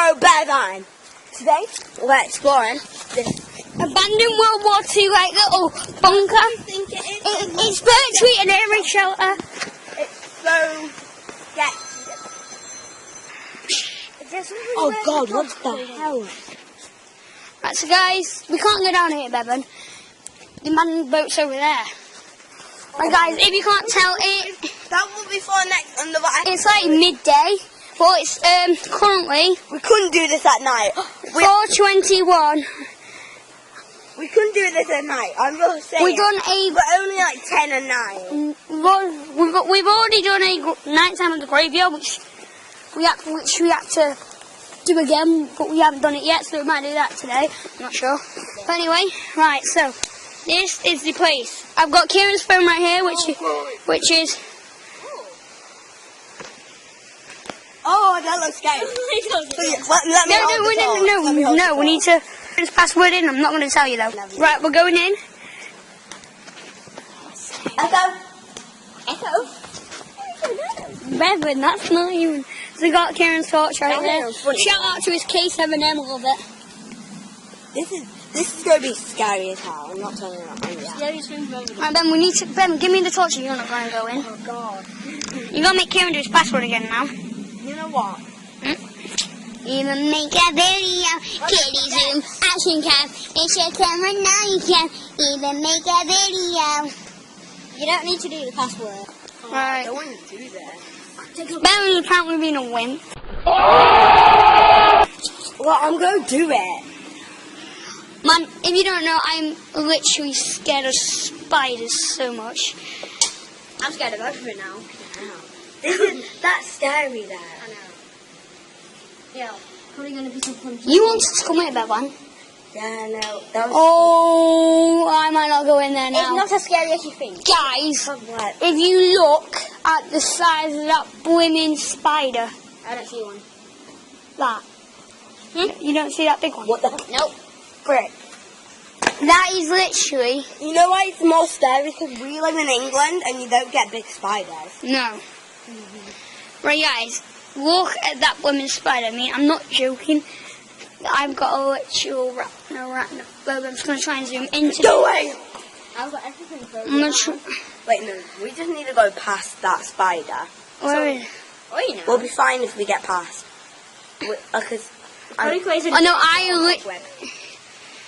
So, Bevan, today we're exploring this abandoned World War II like little bunker. I think it is. It's virtually an air shelter. It's so Oh God, what the hell? Right, so guys, we can't go down here, Bevan. The abandoned boat's over there. Right, guys, if you can't tell, That will be for next another. it's like midday, but it's currently We couldn't do this at night. 4:21. We couldn't do this at night. I'm just saying. We've done We're only like 10 and 9. we've already done a nighttime at the graveyard, which we had to do again, but we haven't done it yet, so we might do that today. I'm not sure. But anyway, right. So this is the place. I've got Kieran's phone right here, which is. Oh, that looks scary. No. We need to put his password in. I'm not going to tell you though. Right, we're going in. Echo. Bevan, that's not even. So we got Kieran's torch right there. Shout out to his K7M, I love it. This is going to be scary as hell. I'm not telling you that. Right, Ben, we need to. Ben, give me the torch. You're not going to go in. Oh God. You got to make Kieran do his password again now. You know what? Even make a video, kitty zoom, action cam, it's your camera now you can even make a video. You don't need to do the password. Right. I don't want to do that. Ben was apparently being a wimp. Well, I'm going to do it. Man, if you don't know, I'm literally scared of spiders so much. I'm scared of everything now. That's scary there. I know. Yeah, probably going to be some fun. You wanted to come here, Bevan? Yeah, no. That was I might not go in there now. It's not as scary as you think. Guys, What? if you look at the size of that blimmin' spider. I don't see one. That. You don't see that big one? What the? Nope. Brick. That is literally... You know why it's more scary? Because we live in England and you don't get big spiders. No. Right, guys, look at that woman spider. I mean, I'm not joking. I've got a literal rat. No. I'm just going to try and zoom into No way! I've got everything for I'm not sure. Wait, no. We just need to go past that spider. Where is it? We'll be fine if we get past. Because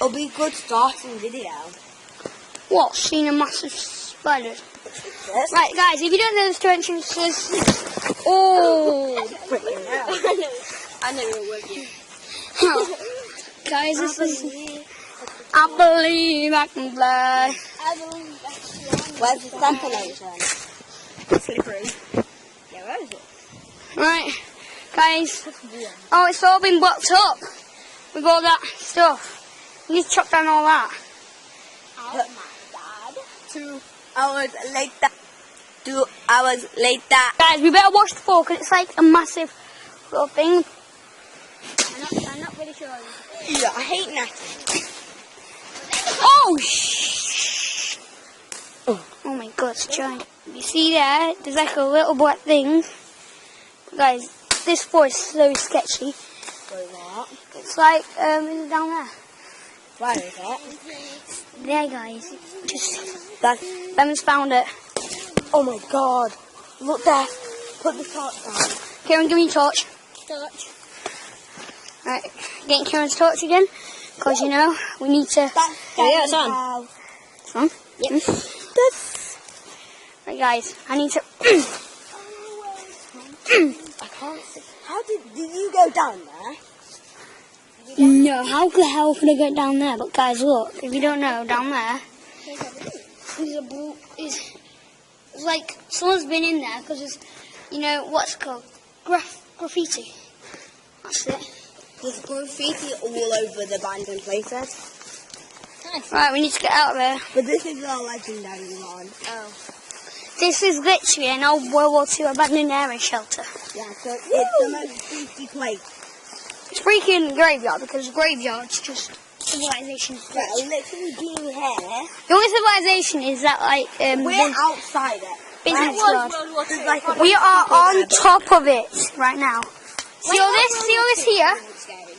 it'll be a good starting video. What? Seen a massive spider? Yes. Right, guys, if you don't know the two entrances... Oh! I know you're working. Guys, this is... I believe I can fly. Where's the ventilation? Slippery. Yeah, where is it? Right, guys. Oh, it's all been blocked up with all that stuff. You need to chop down all that. Oh my God. 2 hours later. 2 hours later. Guys, we better watch the floor because it's like a massive little thing. I'm not really sure. Yeah, I hate that. Oh, shh. Oh my God, it's giant. You see there? There's like a little black thing. Guys, this floor is so sketchy. Wait, what? It's like, down there. Where is it? There, guys. Just, Bevan's found it. Oh my God. Look there. Put the torch down. Kieran, give me your torch. Torch. Right, getting Kieran's torch again. Because, you know, we need to... Yeah, it's on. It's on? Yep. Right, guys, I need to... I can't see. How did you go down there? No, how the hell could I get down there? But guys, look, if you don't know, down there, there's a blue... It's like, someone's been in there because there's, you know, what's it called? Graffiti. That's it. There's graffiti all over the abandoned places. Nice. Right, we need to get out of here. But this is our legendary one. Oh. This is literally an old World War II abandoned area shelter. Yeah, so it's the most freaky place. It's freaking graveyard because graveyard's just civilization. Yeah, literally being here. The only civilization is that like we're outside it. Business World World. War II. We are on top of it right now. See all this? See all this here? Scary.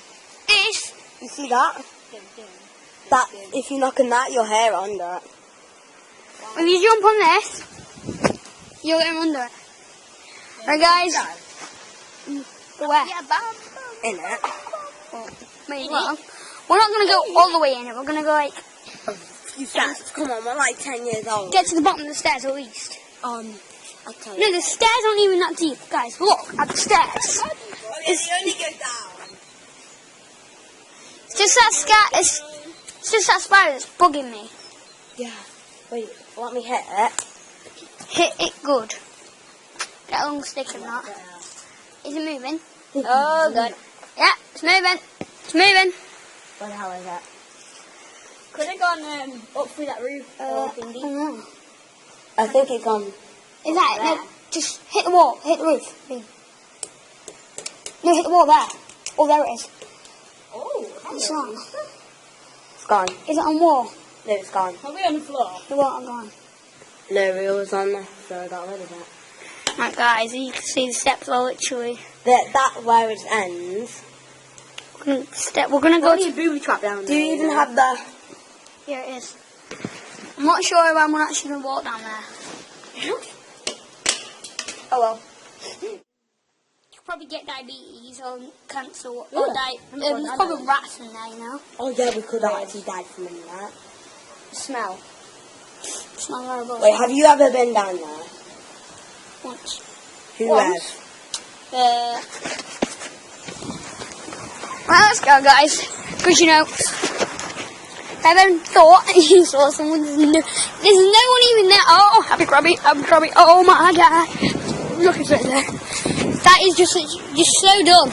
This. You see that? That if you knock on that, your hair under it. If you jump on this, you'll get under it. Right, guys. Go where? In it. Maybe. We're not going to go all the way in it. We're going to go like... You steps. Come on, we're like 10 years old. Get to the bottom of the stairs at least. I'll tell you. No, the stairs aren't even that deep. Guys, look at the stairs. It's only go down. It's just that it's just that spider that's bugging me. Yeah. Wait, let me hit it. Hit it good. Get a long stick and that. Is it moving? Oh, good. Yeah, it's moving. It's moving. What the hell is that? Could have gone up through that roof. I don't know. I think it's gone. Is that it? No, just hit the wall. Hit the roof. No, hit the wall there. Oh, there it is. Oh, It's on. It's gone. Is it on wall? No, it's gone. are we on the floor? The wall are gone. No, reel was on there, so I got rid of it. Right, guys, you can see the steps are literally. That where it ends. We're gonna go. a booby trap down Do you even have the... Here it is. I'm not sure if I'm actually gonna walk down there. Oh well. You'll probably get diabetes or cancer or there's probably rats in there, you know. Oh yeah, we could have actually died from that. Smell. Smell horrible. Wait, have you ever been down there? Once. Who Once. has? Right, let's go, guys. Because you know, I haven't thought you saw someone. There's no one even there. Oh, happy crabby, happy crabby. Oh my god. Look at it there. That is just so dumb.